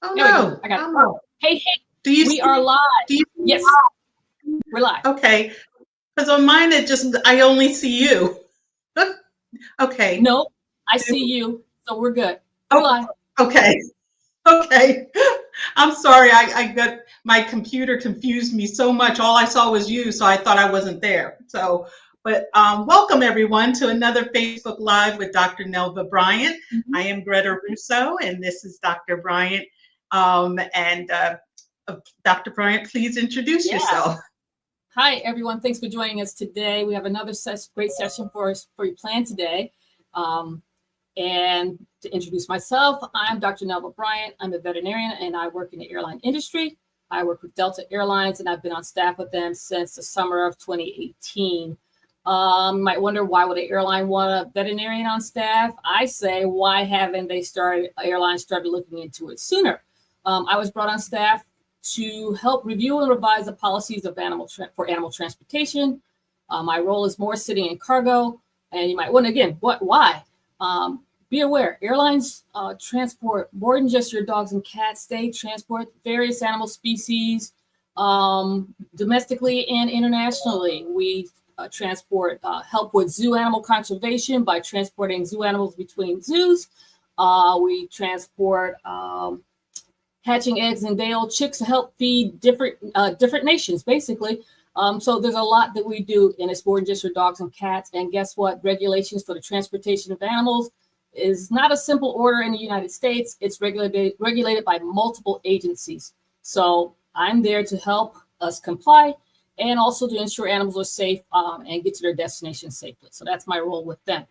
Oh There we go. no, I got it. I'm on. Hey, hey, Do you we see? are live. Do you see? Yes, we're live. Okay, because on mine I only see you. Okay. No, I see you, so we're good. We're Oh, live. okay. Okay. I'm sorry. I got my computer confused me so much. All I saw was you, so I thought I wasn't there. So, but welcome everyone to another Facebook Live with Dr. Nelva Bryant. Mhm. I am Greta Russo, and this is Dr. Bryant. And Dr. Bryant, please introduce Yeah. yourself. Hi, everyone. Thanks for joining us today. We have another great session for us for your plan today. Um, and to introduce myself, I'm Dr. Nelva Bryant. I'm a veterinarian, and I work in the airline industry. I work with Delta Airlines, and I've been on staff with them since the summer of 2018. You might wonder, why would an airline want a veterinarian on staff? I say, why haven't airlines started looking into it sooner? I was brought on staff to help review and revise the policies of for animal transportation. My role is more sitting in cargo, and you might wonder again, why? Be aware, airlines transport more than just your dogs and cats. They transport various animal species domestically and internationally. We help with zoo animal conservation by transporting zoo animals between zoos. We transport hatching eggs and day-old chicks to help feed different nations, basically. So there's a lot that we do, and it's more than just your dogs and cats. And guess what? Regulations for the transportation of animals is not a simple order in the United States. It's regulated by multiple agencies. So I'm there to help us comply and also to ensure animals are safe and get to their destination safely. So that's my role with them.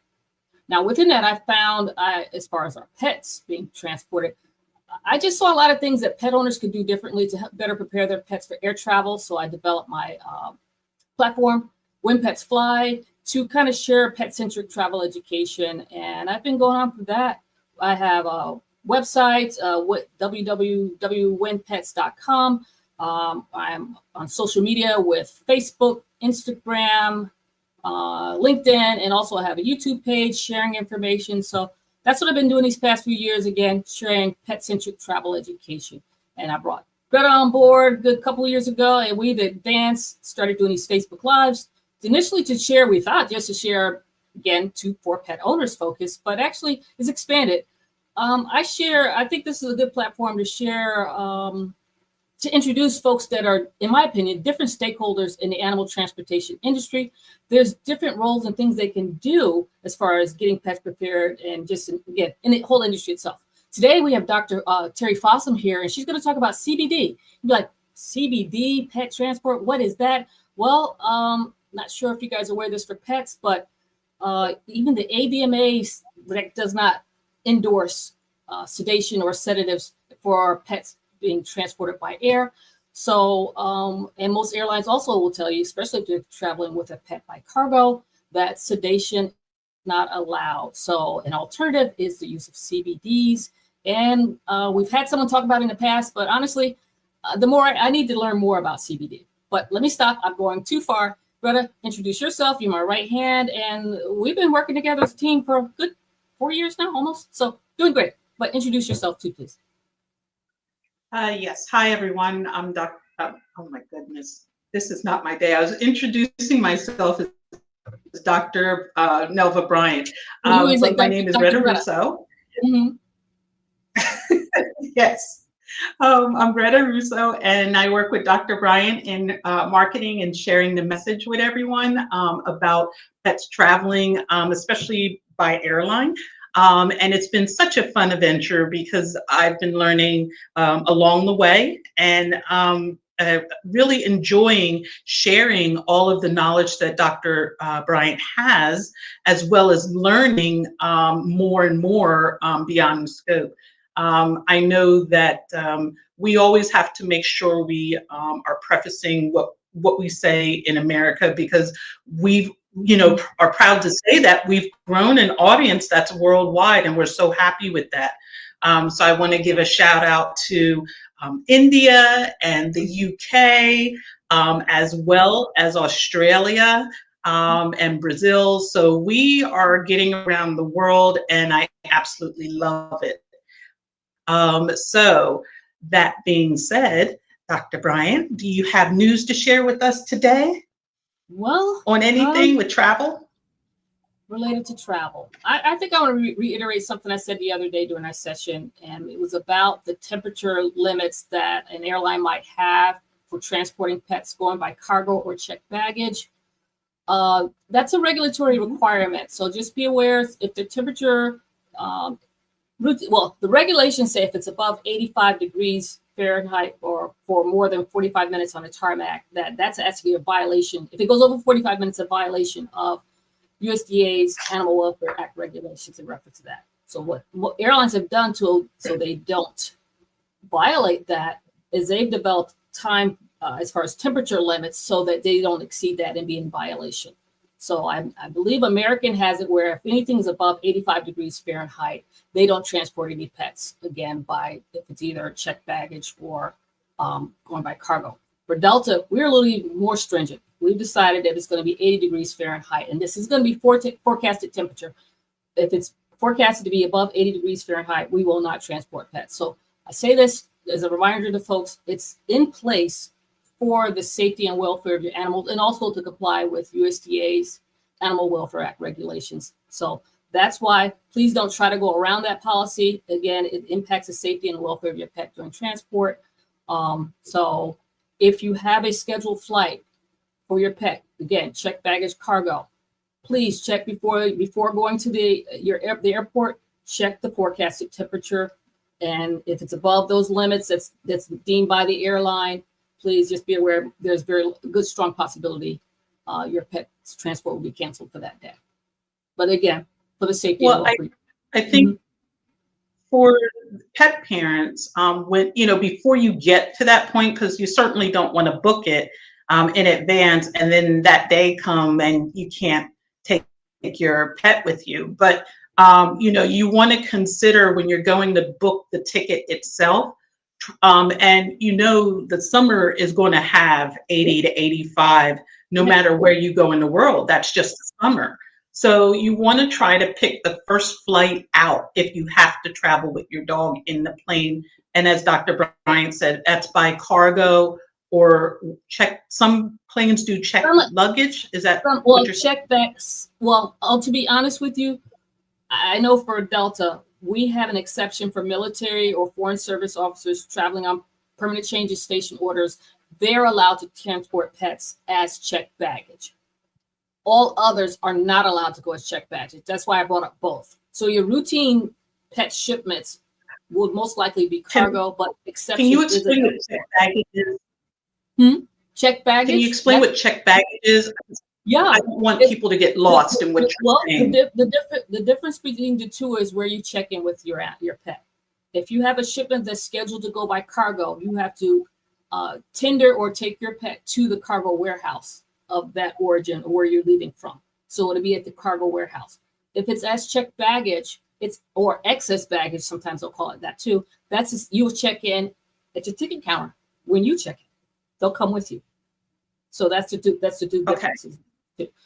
Now, within that, I found, as far as our pets being transported, I just saw a lot of things that pet owners could do differently to help better prepare their pets for air travel. So I developed my platform, When Pets Fly, to kind of share pet-centric travel education. And I've been going on for that. I have a website, www.winpets.com. I'm on social media with Facebook, Instagram, LinkedIn, and also I have a YouTube page sharing information. So that's what I've been doing these past few years, again, sharing pet-centric travel education. And I brought Greta on board a good couple of years ago, and we've advanced, started doing these Facebook Lives. Initially to share, we thought just to share, again, for pet owners focus, but actually it's expanded. I think this is a good platform to share, to introduce folks that are, in my opinion, different stakeholders in the animal transportation industry. There's different roles and things they can do as far as getting pets prepared and just, again, in the whole industry itself. Today, we have Dr. Terry Fossum here, and she's going to talk about CBD. You'd be like, CBD, pet transport, what is that? Well, not sure if you guys are aware of this for pets, but even the AVMA does not endorse sedation or sedatives for pets being transported by air. So, and most airlines also will tell you, especially if you're traveling with a pet by cargo, that sedation is not allowed. So an alternative is the use of CBDs. And we've had someone talk about it in the past, but honestly, the more I need to learn more about CBD. But let me stop. I'm going too far. Greta, introduce yourself. You're my right hand. And we've been working together as a team for a good 4 years now, almost. So doing great. But introduce yourself too, please. Yes. Hi, everyone. I'm Dr. Oh, my goodness. This is not my day. I was introducing myself as Dr. Nelva Bryant. But my name is Greta Russo. Mm-hmm. Yes. I'm Greta Russo, and I work with Dr. Bryant in marketing and sharing the message with everyone about pets traveling, especially by airline. And it's been such a fun adventure because I've been learning along the way and really enjoying sharing all of the knowledge that Dr. Bryant has, as well as learning more and more beyond the scope. I know that we always have to make sure we are prefacing what we say in America, because we've, are proud to say that we've grown an audience that's worldwide, and we're so happy with that. So I want to give a shout out to India and the UK, as well as Australia and Brazil. So we are getting around the world, and I absolutely love it. So that being said, Dr. Bryant, do you have news to share with us today Well, on anything with travel? related to travel. I think I want to reiterate something I said the other day during our session, and it was about the temperature limits that an airline might have for transporting pets going by cargo or checked baggage. That's a regulatory requirement. So just be aware if the temperature, well, the regulations say if it's above 85 degrees Fahrenheit or for more than 45 minutes on a tarmac, that's actually a violation. If it goes over 45 minutes, a violation of USDA's Animal Welfare Act regulations in reference to that. So what airlines have done so they don't violate that is they've developed time as far as temperature limits so that they don't exceed that and be in violation. So I believe American has it where if anything's above 85 degrees Fahrenheit, they don't transport any pets again if it's either checked baggage or going by cargo. For Delta, we're a little more stringent. We've decided that it's going to be 80 degrees Fahrenheit, and this is going to be forecasted temperature. If it's forecasted to be above 80 degrees Fahrenheit, we will not transport pets. So I say this as a reminder to folks, it's in place for the safety and welfare of your animals and also to comply with USDA's Animal Welfare Act regulations. So that's why please don't try to go around that policy. Again, it impacts the safety and welfare of your pet during transport. So if you have a scheduled flight for your pet, again, check baggage cargo. Please check before going to the airport, check the forecasted temperature. And if it's above those limits that's deemed by the airline, please just be aware there's very good, strong possibility your pet's transport will be canceled for that day. But again, for the safety of the I think for pet parents, when before you get to that point, because you certainly don't want to book it in advance, and then that day come and you can't take your pet with you. But you want to consider when you're going to book the ticket itself. And the summer is going to have 80 to 85, no matter where you go in the world. That's just the summer. So you want to try to pick the first flight out if you have to travel with your dog in the plane. And as Dr. Bryant said, that's by cargo or check. Some planes do check luggage. Is that check bags? Well, to be honest with you, I know for Delta, we have an exception for military or foreign service officers traveling on permanent change of station orders. They're allowed to transport pets as checked baggage. All others are not allowed to go as checked baggage. That's why I brought up both. So your routine pet shipments would most likely be cargo, but exception. Can you explain what checked baggage is? Checked baggage? Can you explain what checked baggage is? Yeah, I don't want people to get lost in what you're saying. The difference between the two is where you check in with your pet. If you have a shipment that's scheduled to go by cargo, you have to tender or take your pet to the cargo warehouse of that origin or where you're leaving from. So it'll be at the cargo warehouse. If it's as checked baggage, or excess baggage, sometimes they'll call it that too. You'll check in at your ticket counter when you check in. They'll come with you. So that's the two differences.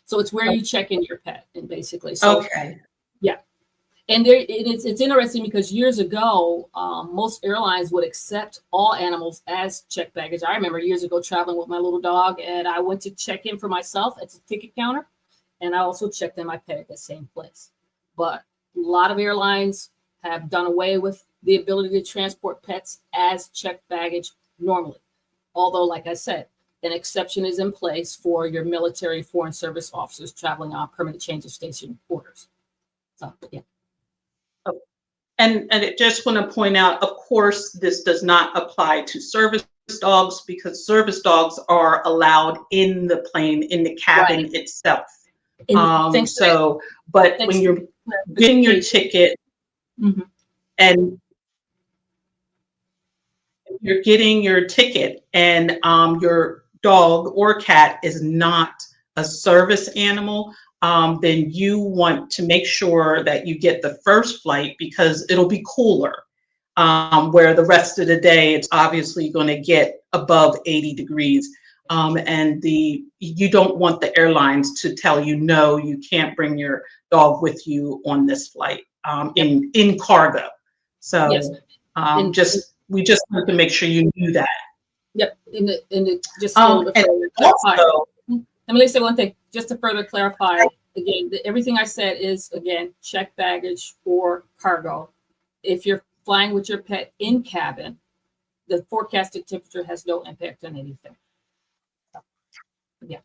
So it's where you check in your pet, and basically. So, yeah. And it's interesting because years ago, most airlines would accept all animals as checked baggage. I remember years ago traveling with my little dog, and I went to check in for myself at the ticket counter, and I also checked in my pet at the same place. But a lot of airlines have done away with the ability to transport pets as checked baggage normally. Although, like I said, an exception is in place for your military foreign service officers traveling on permanent change of station orders. So, yeah. And I just want to point out, of course, this does not apply to service dogs because service dogs are allowed in the plane, in the cabin itself. But when you're getting your ticket and you're getting your ticket and your dog or cat is not a service animal, then you want to make sure that you get the first flight because it'll be cooler. Where the rest of the day, it's obviously going to get above 80 degrees. And you don't want the airlines to tell you, no, you can't bring your dog with you on this flight in cargo. So just we just wanted to make sure you knew that. Yep. Just a little bit And further clarify. also, Let me say one thing, just to further clarify. Again, everything I said is, again, checked baggage or cargo. If you're flying with your pet in cabin, the forecasted temperature has no impact on anything. Yeah.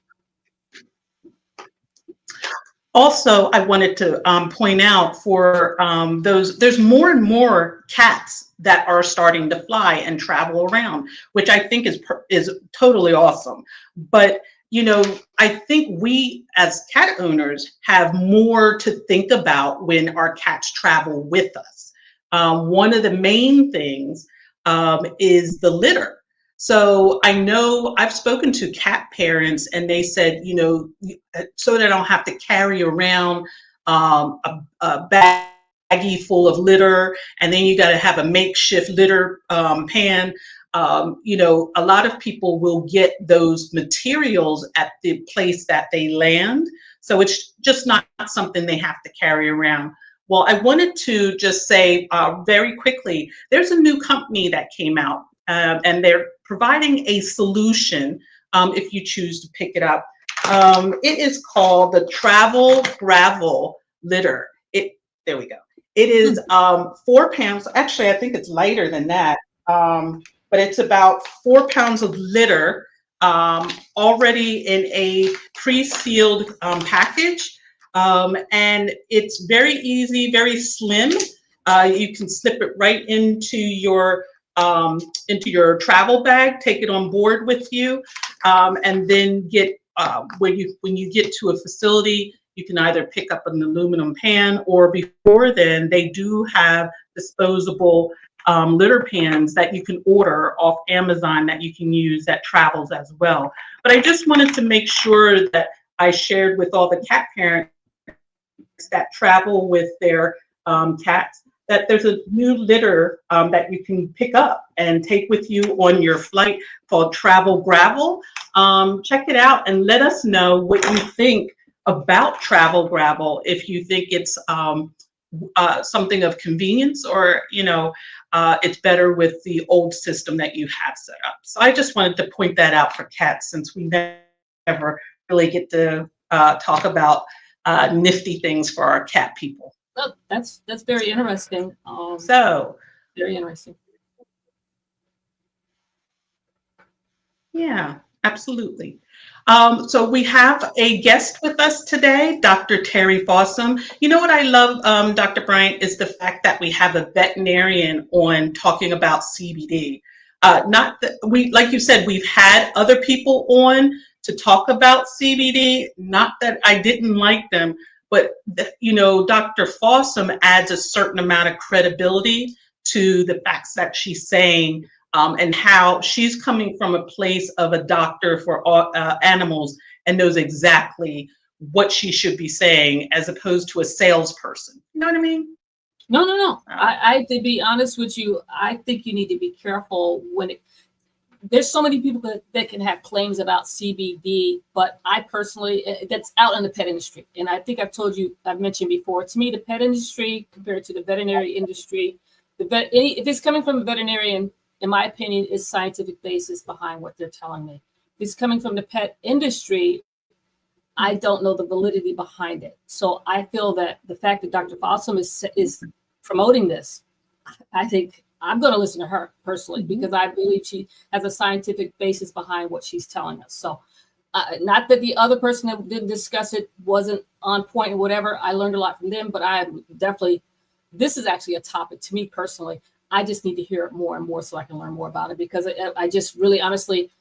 Also, I wanted to point out for there's more and more cats that are starting to fly and travel around, which I think is totally awesome. But you know, I think we as cat owners have more to think about when our cats travel with us. One of the main things is the litter. So I know I've spoken to cat parents and they said, you know, so they don't have to carry around a baggie full of litter, and then you got to have a makeshift litter pan. You know, a lot of people will get those materials at the place that they land. So it's just not something they have to carry around. Well, I wanted to just say very quickly, there's a new company that came out and they're providing a solution if you choose to pick it up. It is called the Travel Gravel Litter. There we go. It is 4 pounds. Actually, I think it's lighter than that. But it's about 4 pounds of litter already in a pre-sealed package. And it's very easy, very slim. You can slip it right into your travel bag, take it on board with you, and then get when you get to a facility, you can either pick up an aluminum pan, or before then, they do have disposable litter pans that you can order off Amazon that you can use that travels as well. But I just wanted to make sure that I shared with all the cat parents that travel with their cats that there's a new litter that you can pick up and take with you on your flight called Travel Gravel. Check it out and let us know what you think about Travel Gravel, if you think it's something of convenience, or you know, it's better with the old system that you have set up. So I just wanted to point that out for cats, since we never really get to talk about nifty things for our cat people. Oh, that's very interesting. So very interesting. Yeah, absolutely. So we have a guest with us today, Dr. Terry Fossum. You know what I love, Dr. Bryant, is the fact that we have a veterinarian on talking about CBD. Not that like you said, we've had other people on to talk about CBD. Not that I didn't like them, but you know, Dr. Fossum adds a certain amount of credibility to the facts that she's saying. And how she's coming from a place of a doctor for animals and knows exactly what she should be saying, as opposed to a salesperson. You know what I mean? No. I to be honest with you, I think you need to be careful there's so many people that can have claims about CBD, but I personally, that's out in the pet industry. And I think I've mentioned before, to me, the pet industry compared to the veterinary industry, if it's coming from a veterinarian, in my opinion, is scientific basis behind what they're telling me. If it's coming from the pet industry, I don't know the validity behind it. So I feel that the fact that Dr. Fossum is promoting this, I think I'm going to listen to her personally, because I believe she has a scientific basis behind what she's telling us. So not that the other person that didn't discuss it wasn't on point or whatever. I learned a lot from them, but this is actually a topic to me personally. I just need to hear it more and more so I can learn more about it, because I just really, honestly,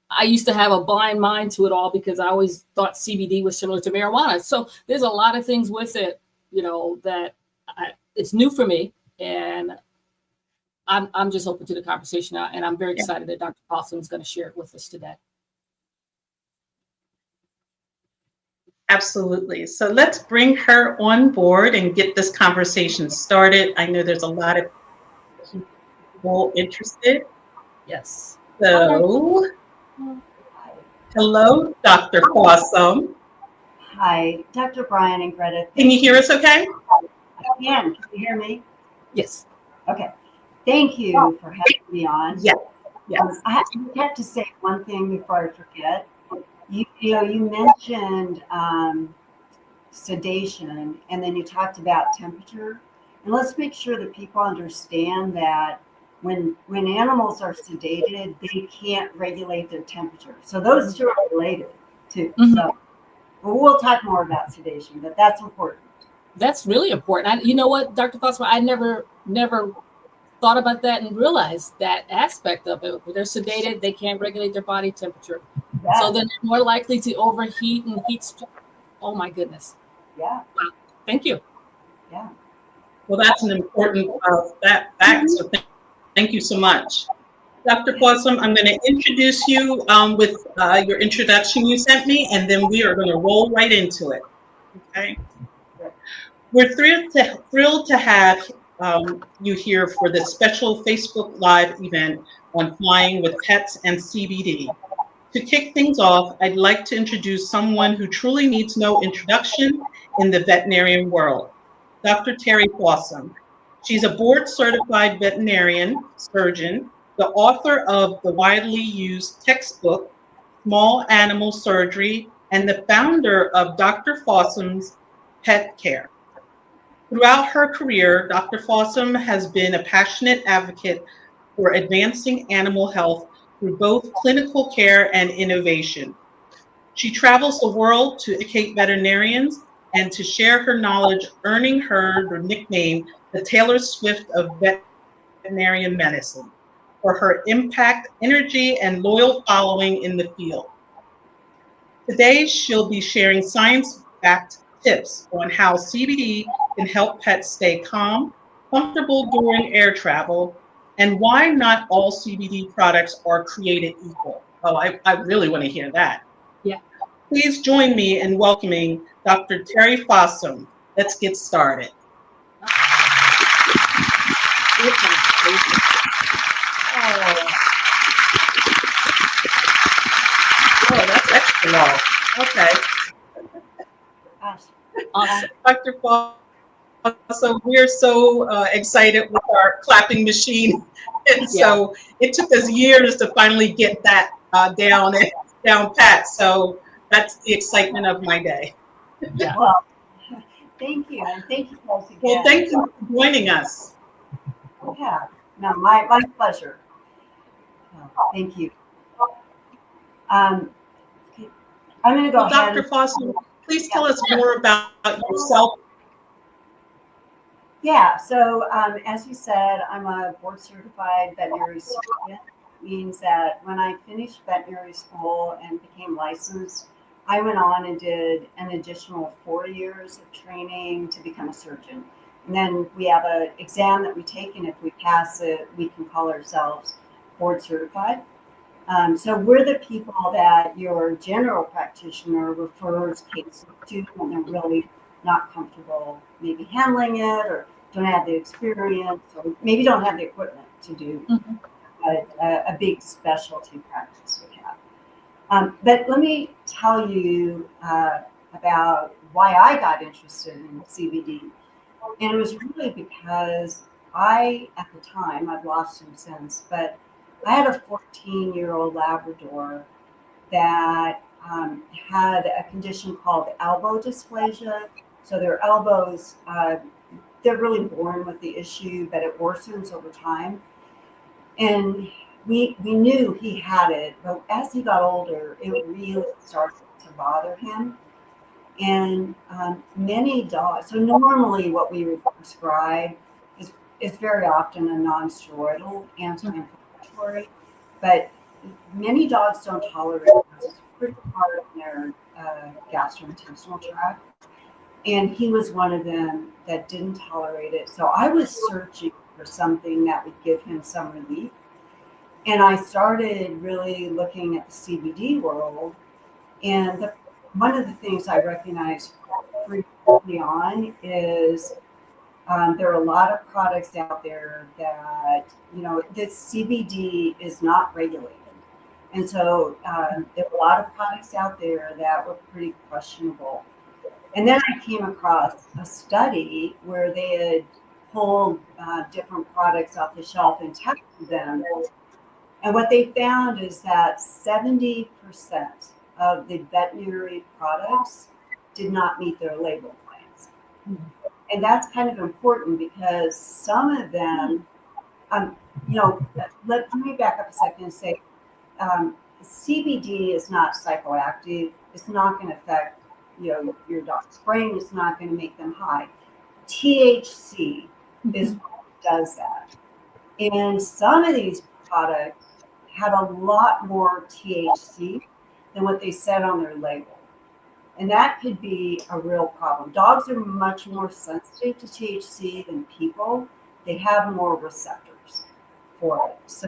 I used to have a blind mind to it all, because I always thought CBD was similar to marijuana. So there's a lot of things with it, you know, that it's new for me, and I'm just open to the conversation now, and I'm very excited that Dr. Fossum is going to share it with us today. Absolutely. So let's bring her on board and get this conversation started. I know there's a lot of people interested. Yes. So, hello, Dr. Fossum. Hi, Dr. Bryant and Greta. Can you hear us okay? I can. Can you hear me? Yes. Okay. Thank you for having me on. Yes, yes. I have to say one thing before I forget. You mentioned sedation, and then you talked about temperature. And let's make sure that people understand that when animals are sedated, they can't regulate their temperature. So those two are related too. Mhm. So we'll talk more about sedation, but that's important. That's really important. You know what, Dr. Fossum, I never thought about that and realized that aspect of it. When they're sedated, they can't regulate their body temperature. So Yes. then they're more likely to overheat and Oh my goodness. Yeah. Wow. Thank you. Yeah. Well, that's an important fact. So thank you so much. Dr. Fossum, I'm going to introduce you with your introduction you sent me, and then we are going to roll right into it. Okay. We're thrilled to have you here for this special Facebook Live event on flying with pets and CBD. To kick things off, I'd like to introduce someone who truly needs no introduction in the veterinarian world, Dr. Terry Fossum. She's a board-certified veterinarian surgeon, the author of the widely used textbook, Small Animal Surgery, and the founder of Dr. Fossum's Pet Care. Throughout her career, Dr. Fossum has been a passionate advocate for advancing animal health through both clinical care and innovation. She travels the world to educate veterinarians and to share her knowledge, earning her the nickname the Taylor Swift of veterinarian medicine for her impact, energy, and loyal following in the field. Today, she'll be sharing science-backed tips on how CBD can help pets stay calm, comfortable during air travel, and why not all CBD products are created equal. Oh, I really want to hear that. Yeah. Please join me in welcoming Dr. Terry Fossum. Let's get started. Oh, that's extra long. Okay. Awesome. Dr. Fossum, we're so excited with our clapping machine. And so it took us years to finally get that down pat. So that's the excitement of my day. Yeah. Well, thank you. And thank you guys again. Well, thank you for joining us. Yeah. No, my pleasure. Thank you. I'm going to go ahead. Dr. Fossum, please tell us more about yourself. Yeah, so as you said, I'm a board certified veterinary surgeon. It means that when I finished veterinary school and became licensed, I went on and did an additional 4 years of training to become a surgeon. And then we have an exam that we take, and if we pass it, we can call ourselves board certified. So we're the people that your general practitioner refers cases to when they're really not comfortable maybe handling it, or don't have the experience, or maybe don't have the equipment to do a big specialty practice we have. But let me tell you about why I got interested in CBD. And it was really because at the time, I've lost him since, but I had a 14-year-old Labrador that had a condition called elbow dysplasia. So their elbows, they're really born with the issue, but it worsens over time. And we knew he had it, but as he got older, it really started to bother him. And many dogs, so normally what we would prescribe is very often a non-steroidal anti-inflammatory, but many dogs don't tolerate it because it's pretty hard on their gastrointestinal tract. And he was one of them that didn't tolerate it. So I was searching for something that would give him some relief. And I started really looking at the CBD world. And one of the things I recognized pretty early on is there are a lot of products out there that, this CBD is not regulated. And so there are a lot of products out there that were pretty questionable. And then I came across a study where they had pulled different products off the shelf and tested them. And what they found is that 70% of the veterinary products did not meet their label claims. And that's kind of important because some of them, let me back up a second and say, CBD is not psychoactive. It's not going to affect, your dog's brain. It's not going to make them high. THC is what does that. And some of these products had a lot more THC than what they said on their label. And that could be a real problem. Dogs are much more sensitive to THC than people. They have more receptors for it. So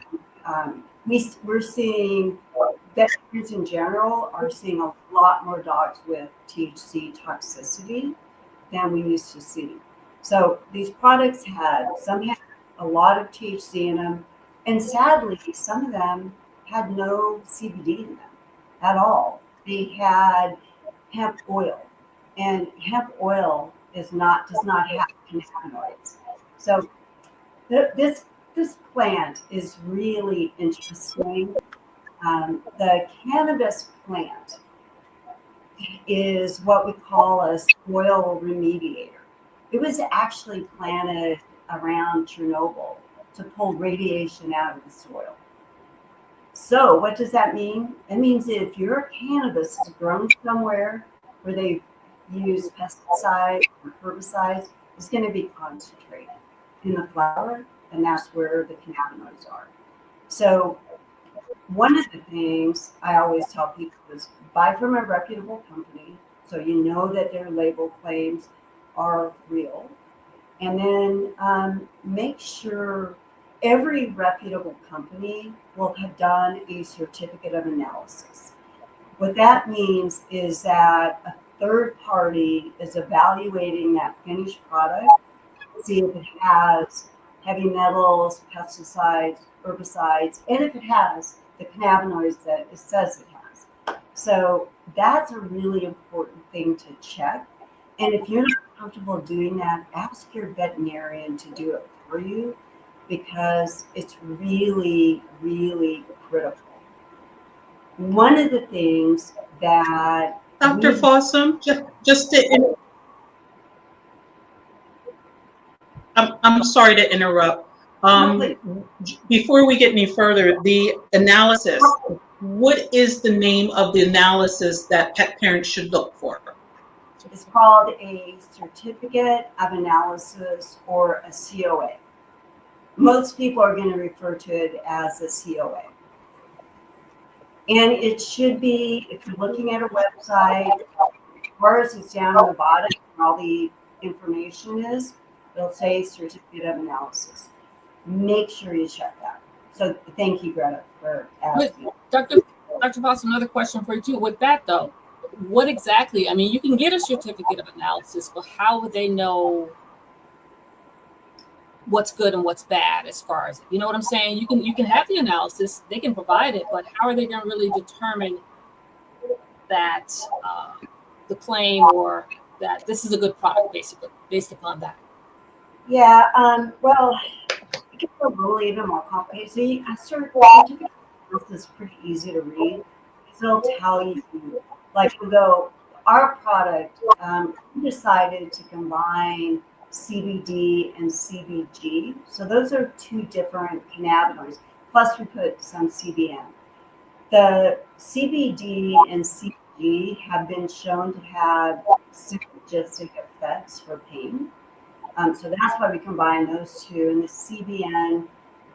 we're seeing veterinarians in general are seeing a lot more dogs with THC toxicity than we used to see. So these products had a lot of THC in them, and sadly, some of them had no CBD in them at all. They had hemp oil, and hemp oil does not have cannabinoids. So this plant is really interesting. The cannabis plant is what we call a soil remediator. It was actually planted around Chernobyl to pull radiation out of the soil. So what does that mean? It means that if your cannabis is grown somewhere where they use pesticides or herbicides, it's going to be concentrated in the flower, and that's where the cannabinoids are. So one of the things I always tell people is buy from a reputable company so you know that their label claims are real. And then make sure every reputable company will have done a certificate of analysis. What that means is that a third party is evaluating that finished product, see if it has heavy metals, pesticides, herbicides, and if it has the cannabinoids that it says it has. So that's a really important thing to check. And if you're not comfortable doing that, ask your veterinarian to do it for you, because it's really, really critical. One of the things that Dr. Fossum, just to, I'm sorry to interrupt. Before we get any further, the analysis, what is the name of the analysis that pet parents should look for? It's called a certificate of analysis, or a COA. Most people are going to refer to it as a COA. And it should be, if you're looking at a website, as far as it's down at the bottom where all the information is, it'll say certificate of analysis. Make sure you check that. So thank you, Greta, for asking. Dr. Fossum, another question for you too. With that though, what exactly, I mean, you can get a certificate of analysis, but how would they know what's good and what's bad as far as, you know what I'm saying? You can have the analysis, they can provide it, but how are they going to really determine that the claim or that this is a good product, basically, based upon that? Yeah, well, it gets a little even more complicated. So a certificate is pretty easy to read. It'll tell you, like, though our product, we decided to combine CBD and CBG. So those are two different cannabinoids. Plus, we put some CBN. The CBD and CBG have been shown to have synergistic effects for pain. So that's why we combine those two. And the CBN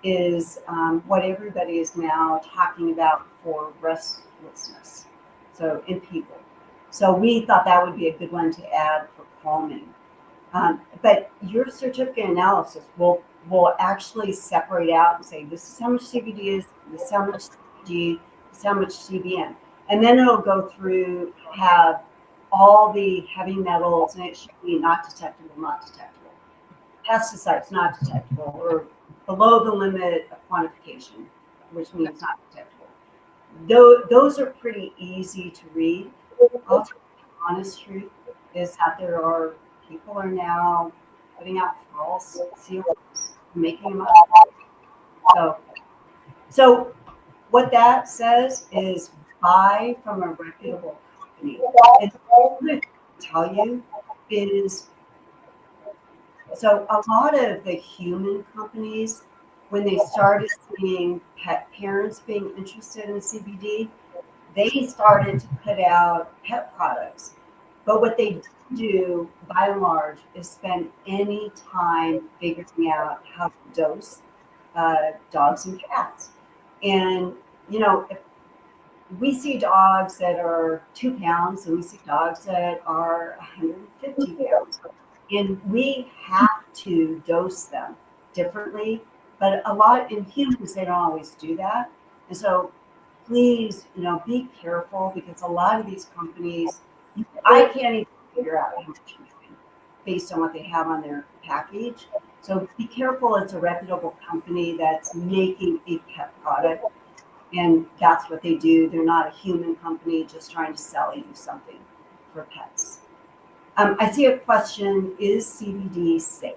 is what everybody is now talking about for restlessness. So in people. So we thought that would be a good one to add for calming. But your certificate analysis will actually separate out and say, this is how much CBD is, this is how much CBG, this is how much CBN. And then it'll go through, have all the heavy metals, and it should be not detectable, not detectable. Pesticides, not detectable, or below the limit of quantification, which means not detectable. Those are pretty easy to read. Also, the honest truth is that people are now putting out false seals, making them up. So what that says is buy from a reputable company. And what I'm going to tell you is, so a lot of the human companies, when they started seeing pet parents being interested in CBD, they started to put out pet products. But what they do, by and large, is spend any time figuring out how to dose dogs and cats. And, if we see dogs that are 2 pounds and we see dogs that are 150 pounds. And we have to dose them differently. But a lot in humans, they don't always do that. And so please, be careful, because a lot of these companies, I can't even figure out how much you're doing based on what they have on their package. So be careful. It's a reputable company that's making a pet product, and that's what they do. They're not a human company just trying to sell you something for pets. I see a question: is CBD safe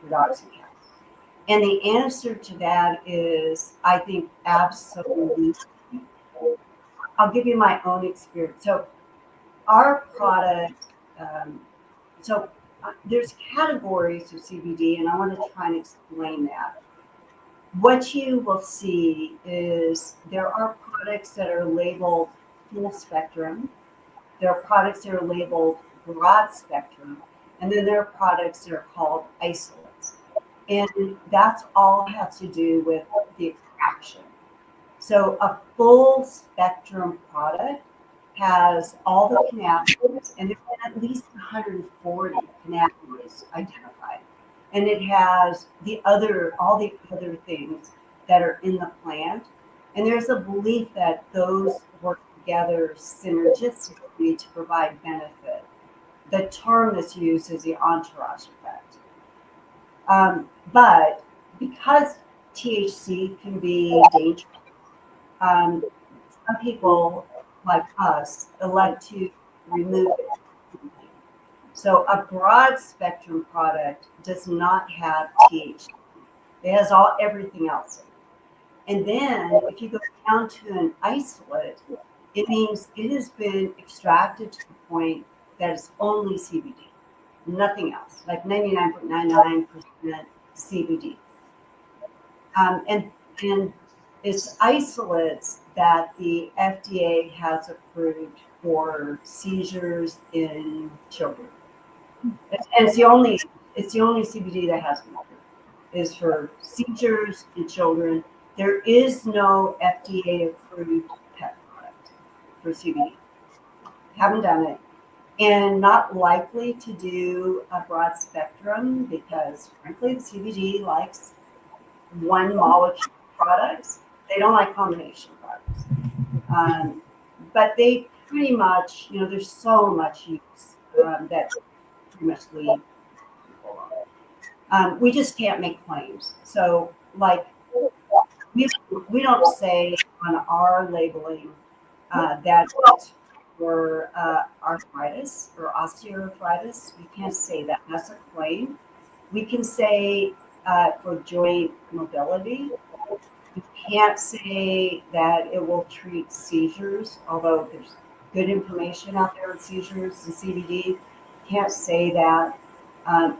for dogs and cats? And the answer to that is, I think, absolutely. I'll give you my own experience. So our product, there's categories of CBD, and I want to try and explain that. What you will see is there are products that are labeled full spectrum. There are products that are labeled broad spectrum, and then there are products that are called isolates. And that's all has to do with the extraction. So a full spectrum product has all the cannabinoids, and there's been at least 140 cannabinoids identified. And it has all the other things that are in the plant. And there's a belief that those work together synergistically to provide benefit. The term that's used is the entourage effect. But because THC can be dangerous, some people like us elect to remove it. So a broad spectrum product does not have THC. It has everything else in it. And then if you go down to an isolate, it means it has been extracted to the point that it's only CBD, nothing else, like 99.99% CBD. And it's isolates that the FDA has approved for seizures in children. And it's the only CBD that has been approved is for seizures in children. There is no FDA approved pet product for CBD. Haven't done it. And not likely to do a broad spectrum, because frankly, the CBD likes one molecule products. They don't like combination products. But they pretty much, there's so much use that pretty much lead people on. We just can't make claims. So, like, we don't say on our labeling that it's for arthritis or osteoarthritis. We can't say that. That's a claim. We can say for joint mobility. We can't say that it will treat seizures, although there's good information out there on seizures and CBD. Can't say that.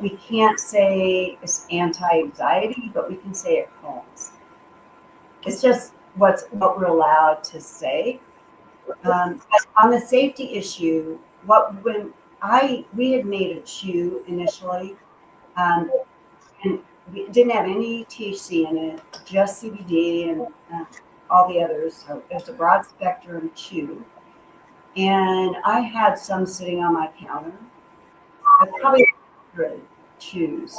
We can't say it's anti-anxiety, but we can say it calms. It's just what we're allowed to say. On the safety issue, we had made a chew initially, and we didn't have any THC in it, just CBD and all the others. So it was a broad spectrum chew, and I had some sitting on my counter. I probably 100 chews,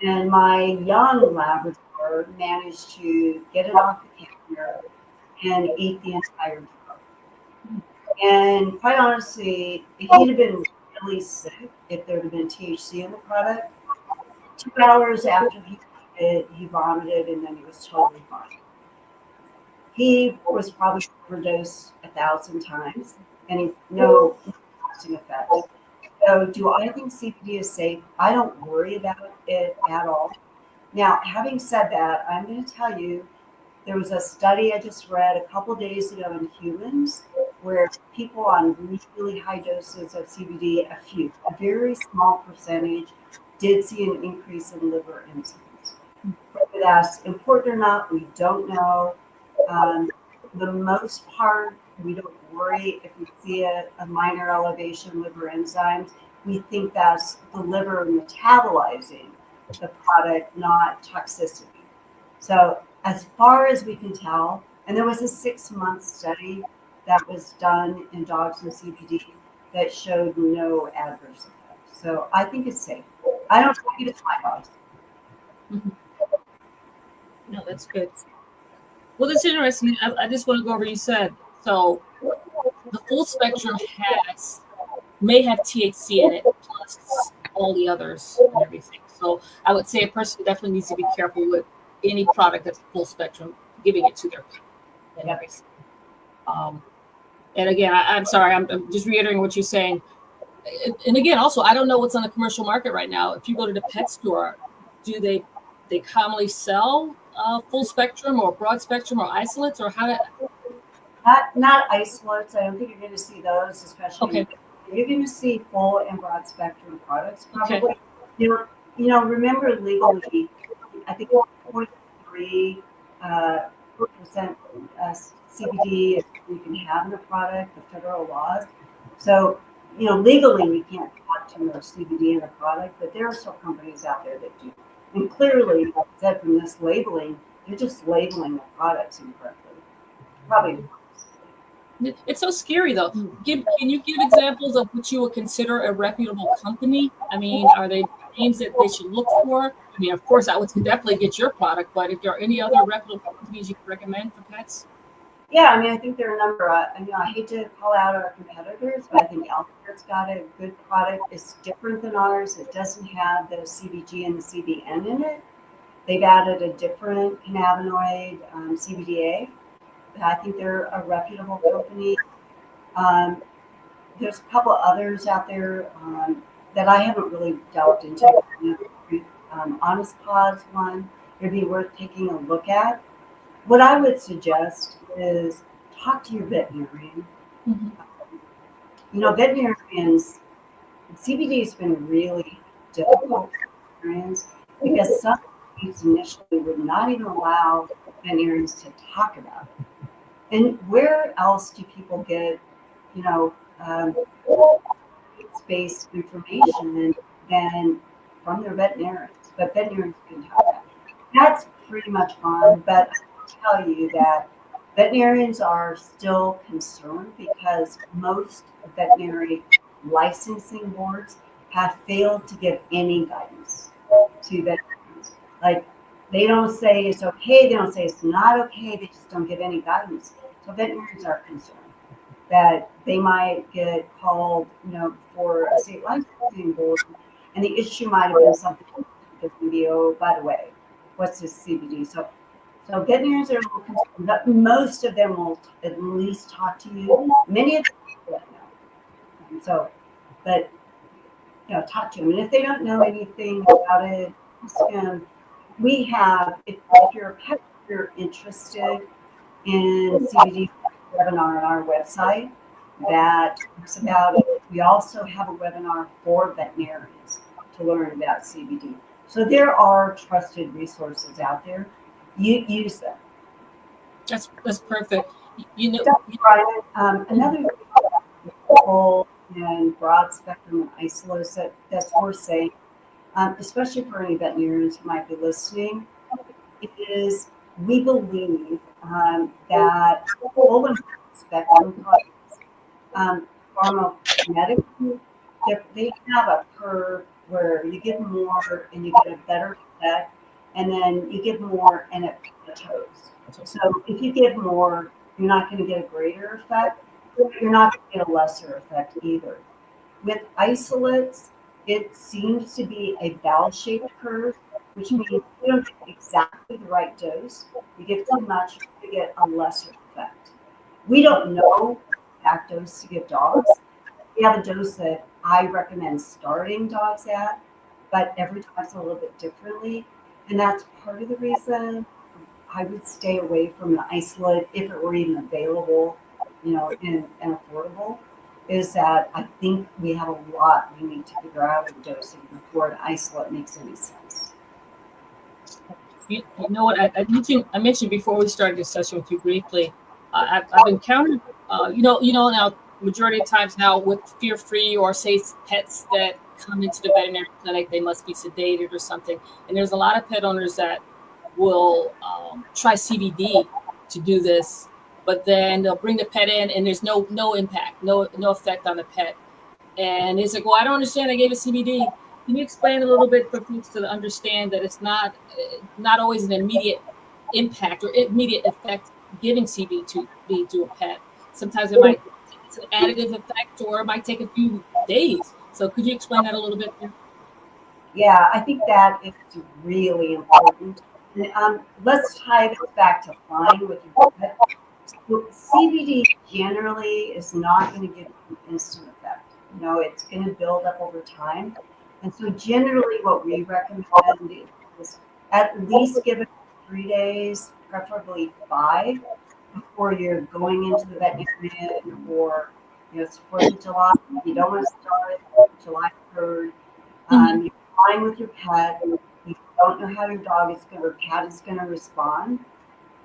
and my young Labrador managed to get it off the counter and eat the entire jar. And quite honestly, he'd have been really sick if there had been THC in the product. 2 hours after he ate it, he vomited, and then he was totally fine. He was probably overdosed 1,000 times, and no lasting effects. So do I think CBD is safe? I don't worry about it at all. Now, having said that, I'm going to tell you, there was a study I just read a couple days ago in humans where people on really high doses of CBD, a very small percentage, did see an increase in liver enzymes. Whether that's important or not, we don't know. The most part, we don't worry if we see a minor elevation in liver enzymes. We think that's the liver metabolizing the product, not toxicity. So as far as we can tell, and there was a 6-month study that was done in dogs with CBD that showed no adverse effects. So I think it's safe. I don't take it to my dogs. Mhm. No, that's good. Well, that's interesting. I just want to go over. You said so. The full spectrum may have THC in it, plus all the others and everything. So I would say a person definitely needs to be careful with any product that's full spectrum, giving it to their pet and everything. And again, I'm sorry, I'm just reiterating what you're saying. And again, also, I don't know what's on the commercial market right now. If you go to the pet store, do they commonly sell full spectrum or broad spectrum or isolates, or how? Not isolates. I don't think you're going to see those, especially. Okay. You're going to see full and broad spectrum products probably. Okay. Remember legally, I think 0.3% CBD you can have in a product, the federal laws. So, legally we can't have too much CBD in a product, but there are still companies out there that do. And clearly, like I said, from this labeling, they're just labeling the products incorrectly. Probably. It's so scary, though. Can you give examples of what you would consider a reputable company? I mean, are they names that they should look for? I mean, of course, I would definitely get your product, but if there are any other reputable companies you can recommend for pets? Yeah, I mean, I think there are a number. I hate to call out our competitors, but I think Alpha's got a good product. It's different than ours. It doesn't have the CBG and the CBN in it. They've added a different cannabinoid, CBDA. I think they're a reputable company. There's a couple others out there that I haven't really delved into. Honest Pause one, it'd be worth taking a look at. What I would suggest is talk to your veterinarian. Mm-hmm. Veterinarians, CBD has been really difficult for veterinarians because some states initially would not even allow veterinarians to talk about it. And where else do people get, based information than from their veterinarians? But veterinarians can have that. That's pretty much gone. But I will tell you that veterinarians are still concerned because most veterinary licensing boards have failed to give any guidance to veterinarians. Like, they don't say it's okay, they don't say it's not okay, they just don't give any guidance. So veterinarians are concerned that they might get called, for a state licensing board, and the issue might have been something that can be, oh, by the way, what's this CBD? So veterinarians are a little concerned, but most of them will at least talk to you. Many of them don't know. And so, but talk to them, and if they don't know anything about it, ask them. We have, if you're a pet, if you're interested in CBD webinar on our website that talks about it. We also have a webinar for veterinarians to learn about CBD. So there are trusted resources out there. You use them. That's perfect. Bryant, another full and broad spectrum isolates that's worth saying, especially for any veterinarians who might be listening, is we believe that full and spectrum products, pharmacokinetically, they have a curve where you get more and you get a better effect, and then you get more and it plateaus. So if you get more, you're not going to get a greater effect, but you're not going to get a lesser effect either. With isolates, it seems to be a bell-shaped curve, which means you don't get exactly the right dose. You give too much, you get a lesser effect. We don't know the exact dose to give dogs. We have a dose that I recommend starting dogs at, but every dog's a little bit differently. And that's part of the reason I would stay away from the isolate if it were even available, and affordable, is that I think we have a lot we need to figure out with dosing before an isolate makes any sense. You know what? I mentioned before we started this session with you briefly. I've encountered, now majority of times now with fear-free or say pets that come into the veterinary clinic, they must be sedated or something. And there's a lot of pet owners that will try CBD to do this, but then they'll bring the pet in and there's no impact, no effect on the pet. And it's like, well, I don't understand. I gave it CBD. Can you explain a little bit for folks to understand that it's not always an immediate impact or immediate effect giving CBD to a pet? Sometimes it's an additive effect, or it might take a few days. So could you explain that a little bit? Yeah, I think that is really important. And, let's tie this back to flying with your pet. So CBD generally is not going to give you an instant effect. It's going to build up over time. And so generally what we recommend is at least give it 3 days, preferably 5, before you're going into the veterinarian, or it's 4th of July. You don't want to start it July 3rd. You're flying with your pet. You don't know how your dog is going or cat is going to respond.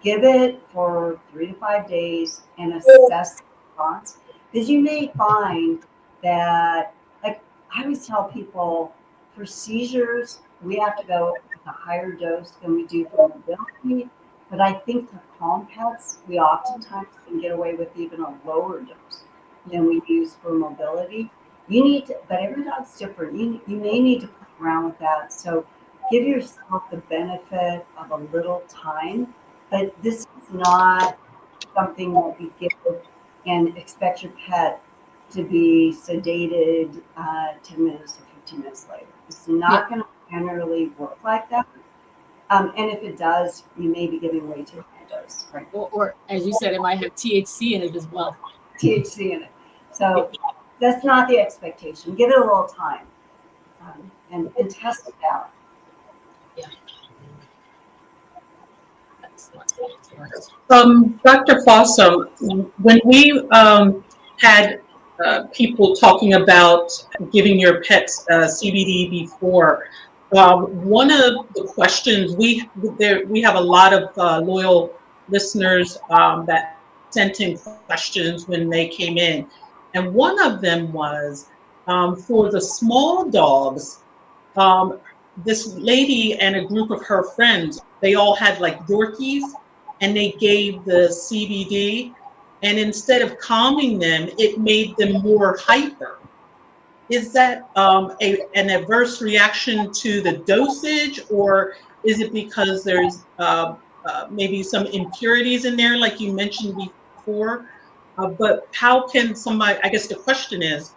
Give it for 3 to 5 days and assess the response. Because you may find that, like I always tell people, for seizures, we have to go with a higher dose than we do for mobility. But I think for calm pets, we oftentimes can get away with even a lower dose than we use for mobility. You need to, but every dog's different. You may need to play around with that. So give yourself the benefit of a little time. But this is not something that we give and expect your pet to be sedated 10 minutes or 15 minutes later. It's not going to generally work like that. And if it does, you may be giving way too high dose. Right? Or as you said, it might have THC in it as well. THC in it. So that's not the expectation. Give it a little time and test it out. Yeah. Dr. Fossum, when we had people talking about giving your pets CBD before, one of the questions we have a lot of loyal listeners that sent in questions when they came in, and one of them was for the small dogs. This lady and a group of her friends, they all had like Yorkies, and they gave the CBD, and instead of calming them, it made them more hyper. Is that an adverse reaction to the dosage, or is it because there's maybe some impurities in there, like you mentioned before? But how can somebody, I guess the question is,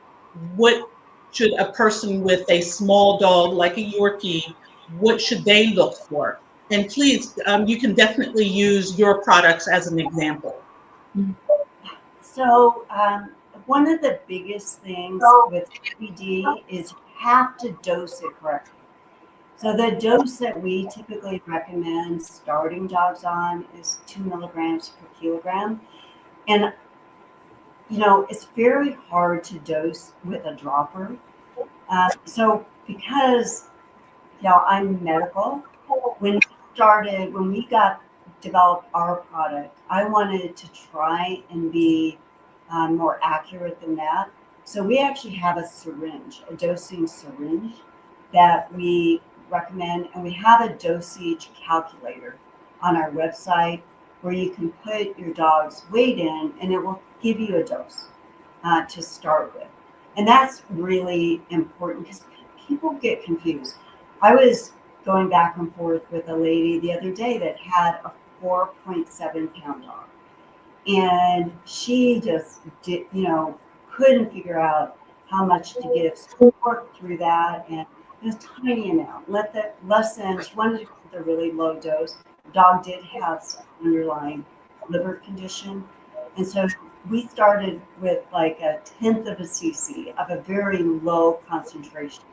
what should a person with a small dog like a Yorkie, what should they look for? And please, you can definitely use your products as an example. So one of the biggest things with CBD is you have to dose it correctly. So the dose that we typically recommend starting dogs on is 2 milligrams per kilogram. And, it's very hard to dose with a dropper. So because, I'm medical, when we developed our product, I wanted to try and be more accurate than that. So we actually have a dosing syringe that we recommend, and we have a dosage calculator on our website where you can put your dog's weight in, and it will give you a dose to start with. And that's really important because people get confused. I was going back and forth with a lady the other day that had a 4.7 pound dog. And she just couldn't figure out how much to give. So we worked through that, and a tiny amount. She wanted to get the really low dose. The dog did have some underlying liver condition. And so we started with like 1/10 of a cc of a very low concentration.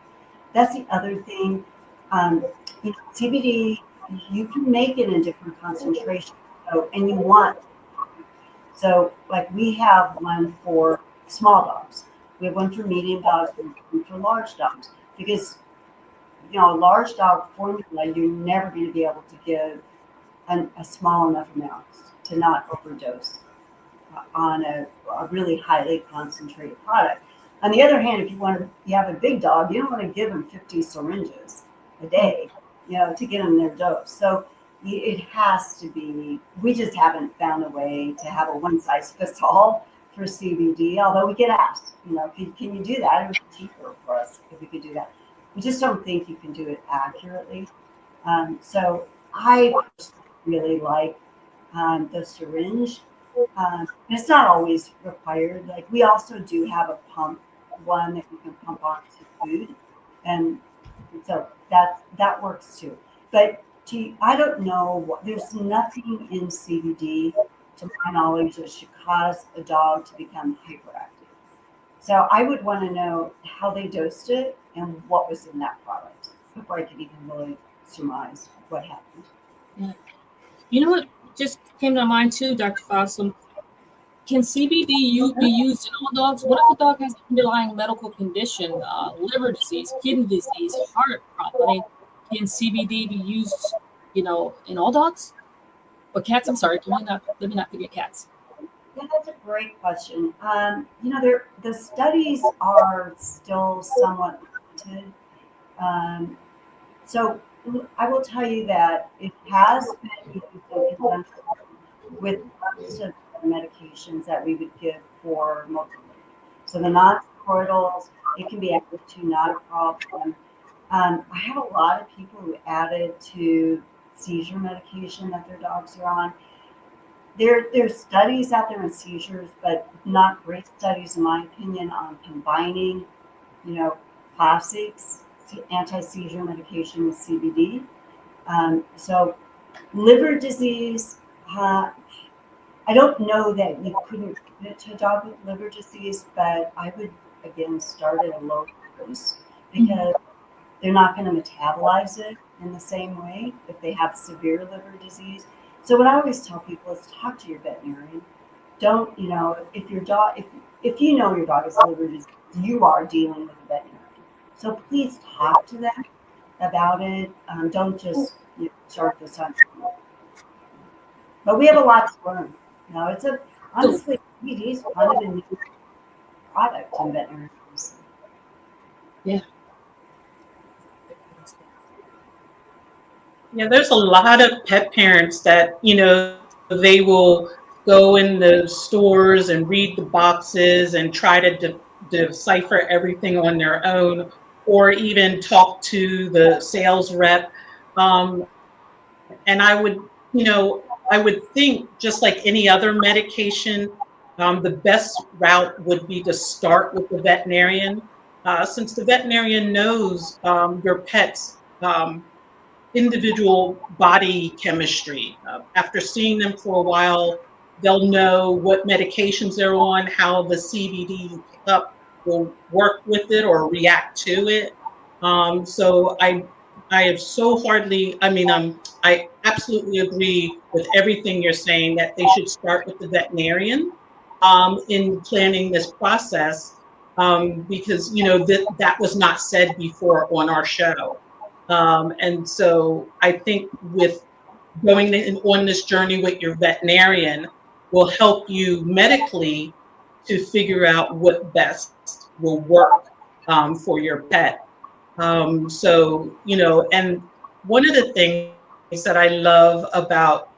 That's the other thing. CBD, you can make it in different concentrations. So, and you want, so like we have one for small dogs. We have one for medium dogs, we have one for large dogs. Because, a large dog formula, you're never going to be able to give a small enough amount to not overdose on a really highly concentrated product. On the other hand, if you have a big dog, you don't want to give them 50 syringes a day, to get them their dose. So it has to be. We just haven't found a way to have a one size fits all for CBD. Although we get asked, can you do that? It would be cheaper for us if we could do that. We just don't think you can do it accurately. So I really like the syringe. It's not always required. Like we also do have a pump, one that you can pump onto food, and so that works too. But I don't know. There's nothing in CBD, to my knowledge, that should cause a dog to become hyperactive. So I would want to know how they dosed it and what was in that product before I could even really surmise what happened. Yeah. You know what just came to mind too, Dr. Fossum? Can CBD be used in all dogs? What if a dog has an underlying medical condition, liver disease, kidney disease, heart problem? Can CBD be used, in all dogs? Or cats? I'm sorry, let me not forget cats. Yeah, that's a great question. The studies are still somewhat limited. So I will tell you that it has been used in conjunction with most of the medications that we would give for multiple. So the non-steroidals, it can be added to, not a problem. I have a lot of people who add it to seizure medication that their dogs are on. There's studies out there on seizures, but not great studies, in my opinion, on combining, classics, anti-seizure medication with CBD. So liver disease, I don't know that you couldn't give it to a dog with liver disease, but I would, again, start at a low dose because they're not going to metabolize it in the same way if they have severe liver disease. So what I always tell people is talk to your veterinarian. Don't, if your dog, if you know your dog has liver disease, you are dealing with a veterinarian. So please talk to them about it. Don't just start this on. But we have a lot to learn. It's honestly, CBD is kind of a new product in veterinary medicine. Yeah. Yeah, there's a lot of pet parents that, they will go in the stores and read the boxes and try to decipher everything on their own, or even talk to the sales rep. And I would think, just like any other medication, the best route would be to start with the veterinarian, since the veterinarian knows your pet's individual body chemistry. After seeing them for a while, they'll know what medications they're on, how the CBD you pick up will work with it or react to it. So I have so hardly, I absolutely agree with everything you're saying, that they should start with the veterinarian in planning this process, because, that was not said before on our show. And so I think with going on this journey with your veterinarian will help you medically to figure out what best will work for your pet. So, and one of the things that I love about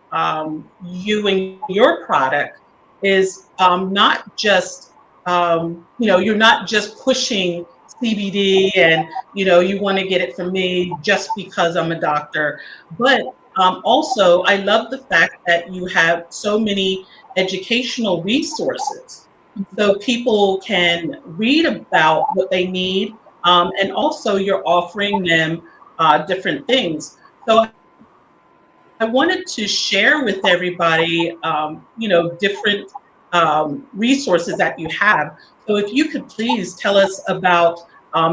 you and your product is not just, you're not just pushing CBD and, you want to get it from me just because I'm a doctor. But also, I love the fact that you have so many educational resources so people can read about what they need. And also, you're offering them different things. So I wanted to share with everybody, different resources that you have. So if you could please tell us about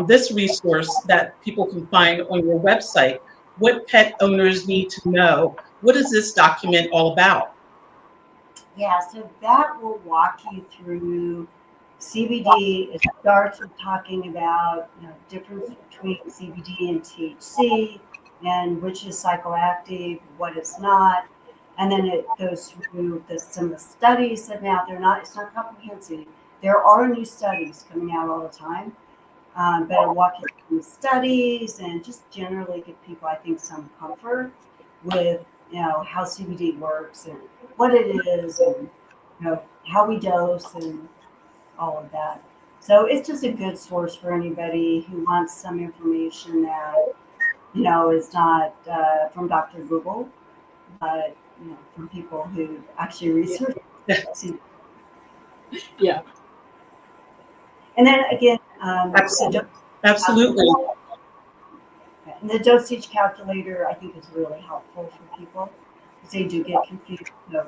this resource that people can find on your website. What pet owners need to know? What is this document all about? Yeah, so that will walk you through CBD. It starts with talking about difference between CBD and THC, and which is psychoactive, what is not, and then it goes through some of the studies that now they're not. It's not comprehensive. There are new studies coming out all the time, but I'll walk you through studies and just generally give people, I think, some comfort with how CBD works and what it is, and how we dose and all of that. So it's just a good source for anybody who wants some information that is not from Dr. Google, but from people who actually research. Yeah. And then again, Absolutely. And the dosage calculator, I think, is really helpful for people because they do get confused. So,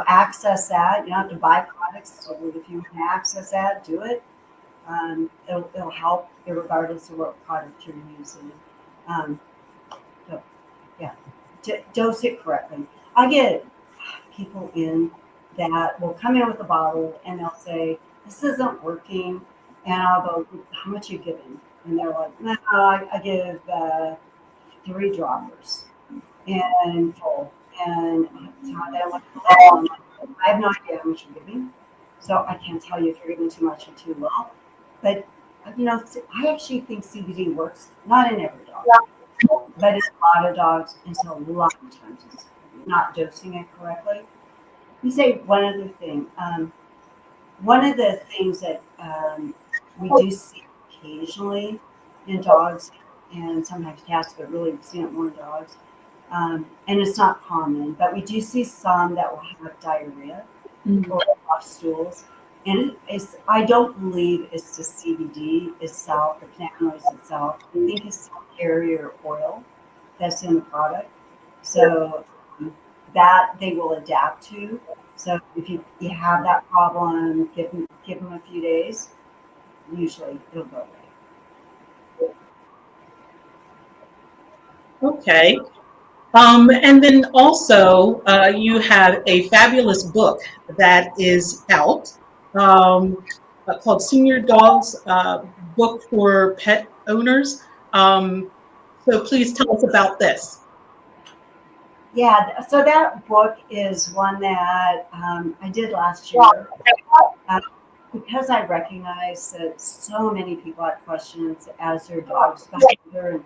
access that. You don't have to buy products. So if you can access that, do it. It'll help regardless of what product you're using. So, yeah, dose it correctly. I get people in that will come in with a bottle and they'll say, "This isn't working," and I'll go, "How much are you giving?" And they're like, "No, I give 3 droppers and full." And so then I have no idea how much you're giving, so I can't tell you if you're giving too much or too little. But I actually think CBD works not in every dog, but in a lot of dogs, and so a lot of times it's not dosing it correctly. Let me say one other thing. One of the things that we do see occasionally in dogs and sometimes cats, but really we've seen it more in dogs, and it's not common, but we do see some that will have diarrhea or off stools. And I don't believe it's the CBD itself, the cannabinoids itself. I think it's the carrier oil that's in the product. So that they will adapt to. So if you have that problem, give them a few days. Usually it'll go away. Okay. And then also, you have a fabulous book that is out called Senior Dogs Book for Pet Owners. So please tell us about this. Yeah, so that book is one that I did last year because I recognize that so many people had questions as their dogs got older,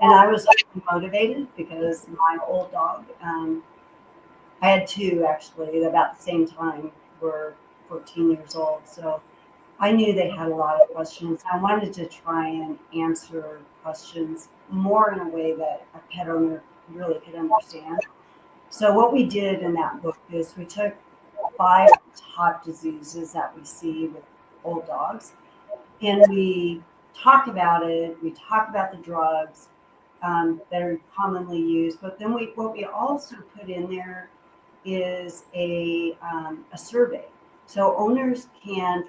and I was motivated because my old dog, I had 2 actually about the same time, were 14 years old. So I knew they had a lot of questions. I wanted to try and answer questions more in a way that a pet owner really could understand. So what we did in that book is we took 5 top diseases that we see with old dogs, and we talk about it. We talk about the drugs that are commonly used, but then what we also put in there is a survey, so owners can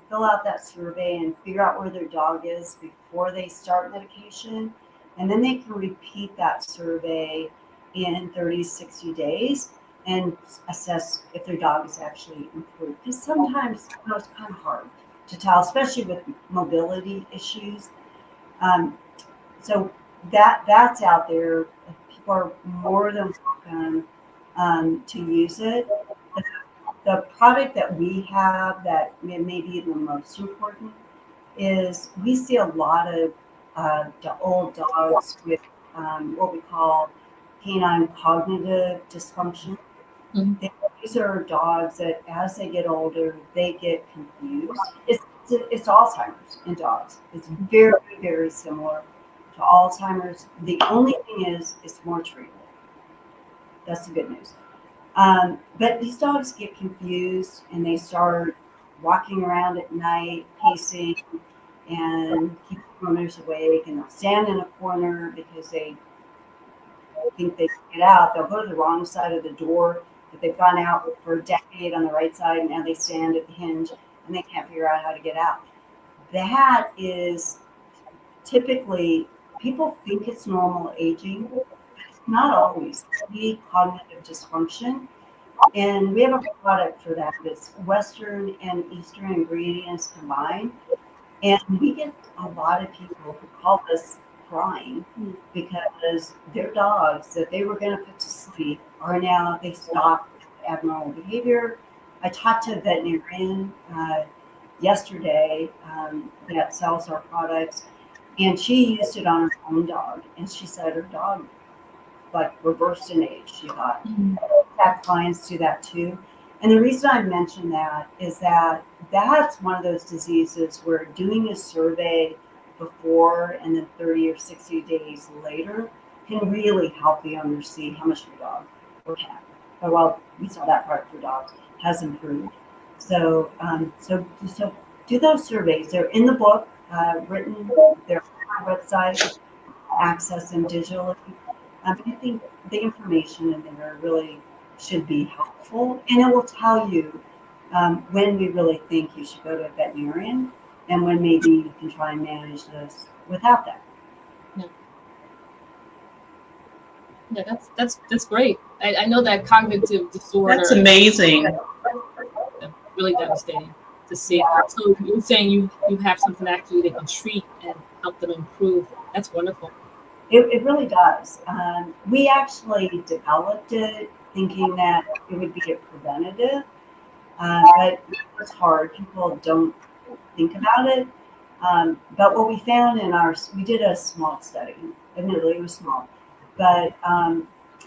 fill out that survey and figure out where their dog is before they start medication, and then they can repeat that survey in 30, 60 days and assess if their dog is actually improved. Because sometimes it's kind of hard to tell, especially with mobility issues. So that's out there. People are more than welcome to use it. The product that we have that may be the most important is we see a lot of the old dogs with what we call canine cognitive dysfunction. Mhm. These are dogs that as they get older, they get confused. It's Alzheimer's in dogs. It's very, very similar to Alzheimer's. The only thing is it's more treatable. That's the good news. But these dogs get confused and they start walking around at night, pacing, and keep the owners awake, and they'll stand in a corner because they think they can get out. They'll go to the wrong side of the door but they've gone out for a decade on the right side, and now they stand at the hinge and they can't figure out how to get out. That is typically, people think it's normal aging. It's not always. It can be cognitive dysfunction. And we have a product for that. It's Western and Eastern ingredients combined. And we get a lot of people who call us crying because their dogs that they were going to put to sleep are now, they stopped abnormal behavior. I talked to a veterinarian yesterday that sells our products, and she used it on her own dog. And she said her dog like reversed in age, she thought. Have clients do that too. And the reason I mention that is that that's one of those diseases where doing a survey before and then 30 or 60 days later can really help the owner see how much your dog or cat, or well, we saw that part for dogs, has improved. So, so do those surveys. They're in the book, written. They're on our website. Access them digitally. I think the information in there really should be helpful, and it will tell you when we really think you should go to a veterinarian and when maybe you can try and manage this without that. Yeah, that's great. I know that cognitive disorder. That's amazing. Really devastating to see. So you're saying you have something actually they can treat and help them improve. That's wonderful. It really does. We actually developed it thinking that it would be a preventative, but it's hard. People don't think about it. But what we found we did a small study. Admittedly, it was small, but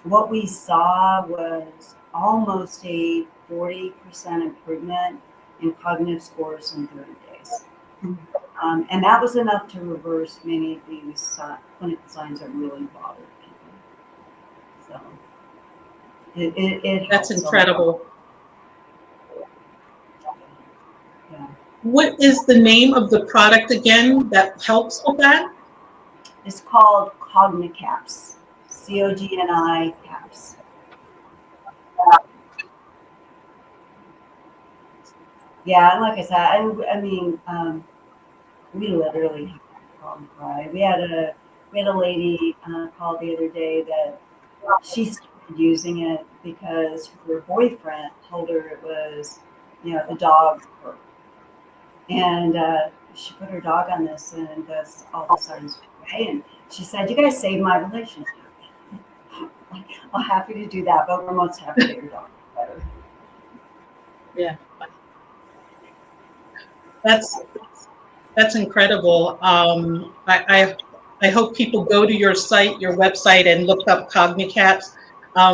what we saw was almost a 40% improvement in cognitive scores in 30 days. And that was enough to reverse many of these clinical signs that really bother people. So it That's incredible. Yeah. What is the name of the product again that helps with that? It's called CogniCaps. COGNI caps. Yeah, and like I said, I mean, we literally had a problem cry. We had a lady call the other day that she started using it because her boyfriend told her it was, the dog fur. And she put her dog on this, and this all of a sudden went away. And she said, "You guys saved my relationship." I'm happy to do that, but we're most happy that your dog is better. Yeah. That's incredible. I hope people go to your website, and look up CogniCaps,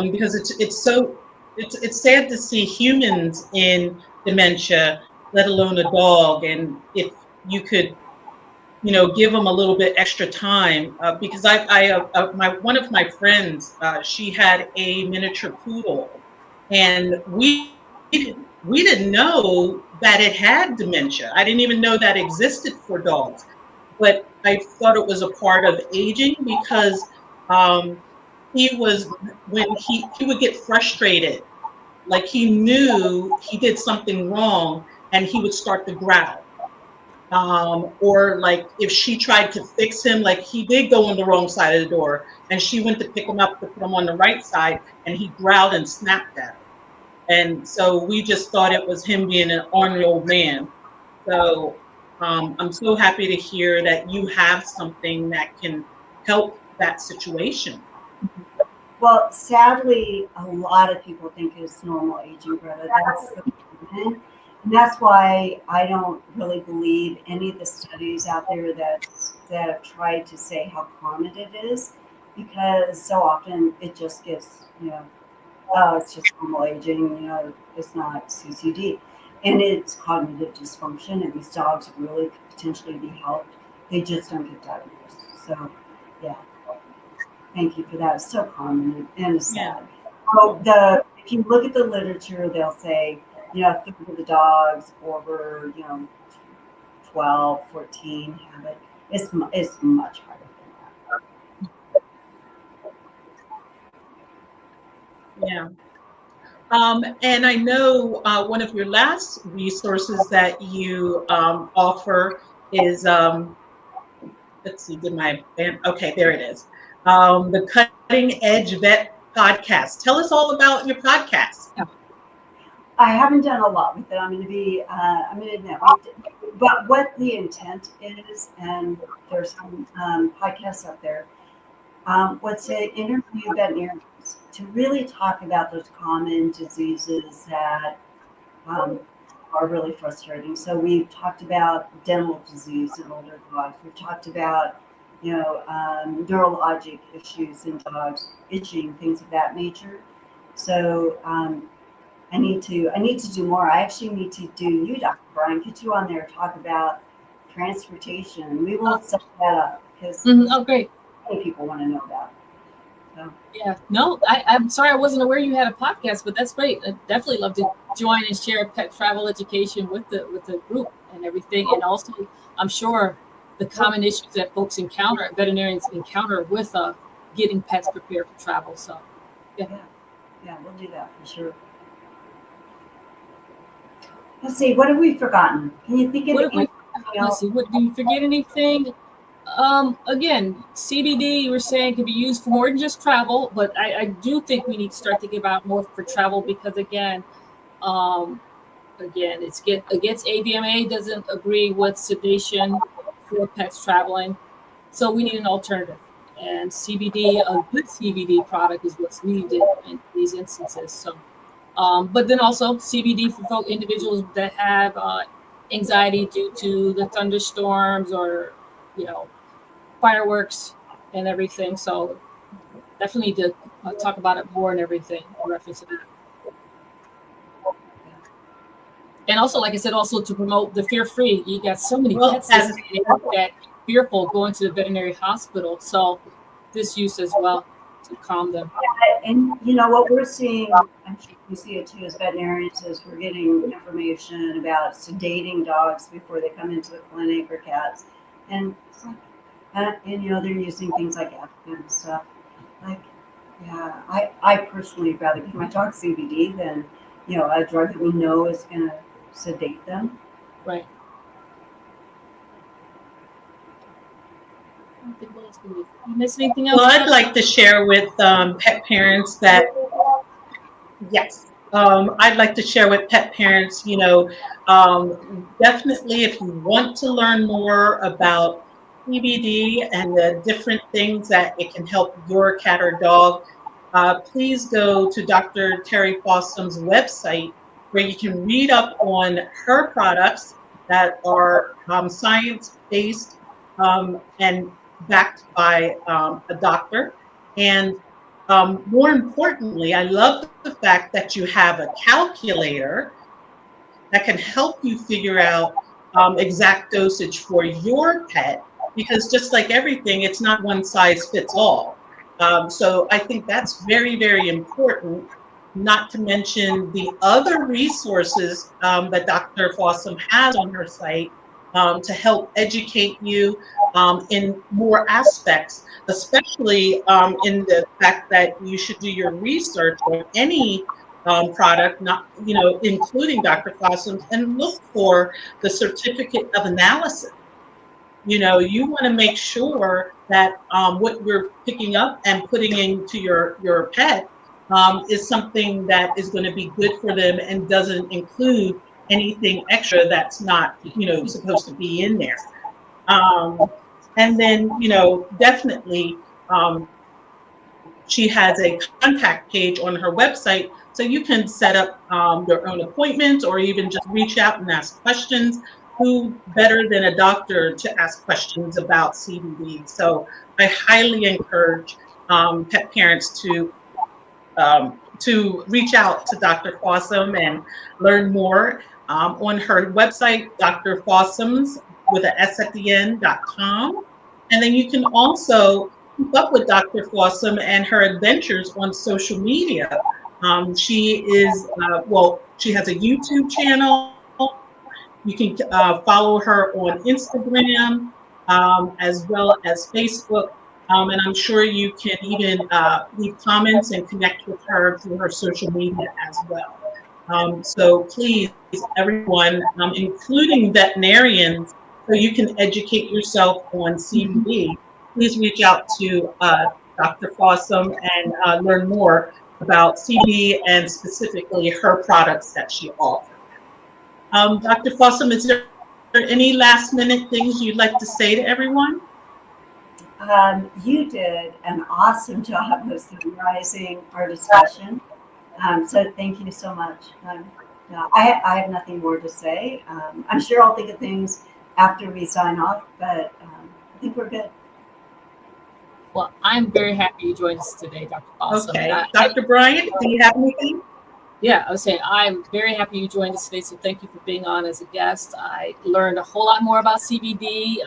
because it's sad to see humans in dementia, let alone a dog. And if you could, give them a little bit extra time, because one of my friends, she had a miniature poodle, and we didn't know that it had dementia. I didn't even know that existed for dogs, but I thought it was a part of aging because when he would get frustrated, like he knew he did something wrong, and he would start to growl. Or like if she tried to fix him, like he did go on the wrong side of the door, and she went to pick him up to put him on the right side, and he growled and snapped at her. And so we just thought it was him being an ornery old man. So I'm so happy to hear that you have something that can help that situation. Well, sadly, a lot of people think it's normal aging, Greta. That's the problem. And that's why I don't really believe any of the studies out there that have tried to say how common it is, because so often it just gets, oh, it's just normal aging, it's not CCD. And it's cognitive dysfunction, and these dogs really could potentially be helped. They just don't get diagnosed. So, yeah. Thank you for that. It's so common and it's sad. So if you look at the literature, they'll say, a third of the dogs over, 12, 14 have it. It's much harder than that. Yeah. And I know one of your last resources that you offer is, let's see, did my band, okay, there it is. The Cutting Edge Vet podcast. Tell us all about your podcast. I haven't done a lot with it. I'm going to admit, but what the intent is, and there's some podcasts up there, was to interview veterinarians to really talk about those common diseases that are really frustrating. So we've talked about dental disease in older dogs. We've talked about, neurologic issues in dogs, itching, things of that nature. So I need to do more. I actually need to do you, Dr. Bryant, get you on there, talk about transportation. We will set that up because great. many people want to know about it. So. Yeah, no, I'm sorry I wasn't aware you had a podcast, but that's great. I'd definitely love to join and share pet travel education with the group and everything. And also, I'm sure the common issues that veterinarians encounter with getting pets prepared for travel. So, yeah, we'll do that for sure. Let's see, what have we forgotten? Can you think of anything else? Let's see, did you forget anything? Again, CBD, you were saying, can be used for more than just travel, but I do think we need to start thinking about more for travel because again, it's against AVMA, doesn't agree with sedation for pets traveling. So we need an alternative. And CBD, a good CBD product is what's needed in these instances. So, but then also CBD for individuals that have anxiety due to the thunderstorms or, fireworks and everything. So definitely need to talk about it more and everything in reference to that. And also, like I said, also to promote the fear-free. You got so many pets that fearful going to the veterinary hospital. So this use as well to calm them. Yeah, and what we're seeing, I'm sure you see it too as veterinarians, is we're getting information about sedating dogs before they come into the clinic or cats. And it's like, they're using things like African and stuff. Like, yeah, I personally would rather give my dog CBD than, a drug that we know is going to sedate them. Right. Miss anything else? Well, I'd like to share with pet parents that, yes, I'd like to share with pet parents, definitely if you want to learn more about CBD and the different things that it can help your cat or dog, please go to Dr. Terry Fossum's website where you can read up on her products that are science-based and backed by a doctor. And more importantly, I love the fact that you have a calculator that can help you figure out exact dosage for your pet, because just like everything, it's not one size fits all. So I think that's very, very important, not to mention the other resources that Dr. Fossum has on her site to help educate you in more aspects, especially in the fact that you should do your research on any product, not including Dr. Fossum's, and look for the certificate of analysis. You want to make sure that what you're picking up and putting into your pet is something that is going to be good for them and doesn't include anything extra that's not supposed to be in there. And then definitely she has a contact page on her website, so you can set up your own appointments or even just reach out and ask questions. Who better than a doctor to ask questions about CBD? So I highly encourage pet parents to reach out to Dr. Fossum and learn more on her website, Dr. Fossum's with an S at the end.com. And then you can also keep up with Dr. Fossum and her adventures on social media. She has a YouTube channel. You can follow her on Instagram as well as Facebook. And I'm sure you can even leave comments and connect with her through her social media as well. So please, everyone, including veterinarians, so you can educate yourself on CBD, please reach out to Dr. Fossum and learn more about CBD and specifically her products that she offers. Dr. Fossum, is there any last minute things you'd like to say to everyone? You did an awesome job of summarizing our discussion. So thank you so much. No, I have nothing more to say. I'm sure I'll think of things after we sign off, but I think we're good. Well, I'm very happy you joined us today, Dr. Fossum. Okay. Dr. Bryant, do you have anything? Yeah, I was saying I'm very happy you joined us today. So thank you for being on as a guest. I learned a whole lot more about CBD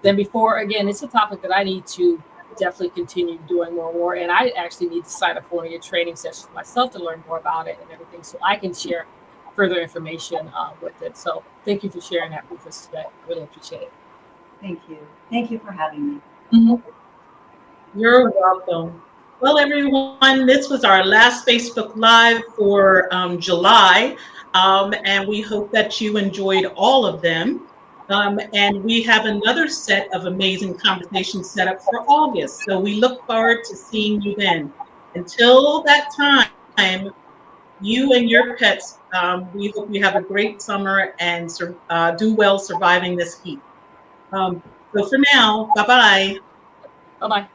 than before. Again, it's a topic that I need to definitely continue doing more. And I actually need to sign up for one of your training sessions myself to learn more about it and everything, so I can share further information with it. So thank you for sharing that with us today. Really appreciate it. Thank you. Thank you for having me. Mm-hmm. You're welcome. Well, everyone, this was our last Facebook Live for July, and we hope that you enjoyed all of them. And we have another set of amazing conversations set up for August, so we look forward to seeing you then. Until that time, you and your pets, we hope you have a great summer and do well surviving this heat. So for now, bye-bye. Bye-bye.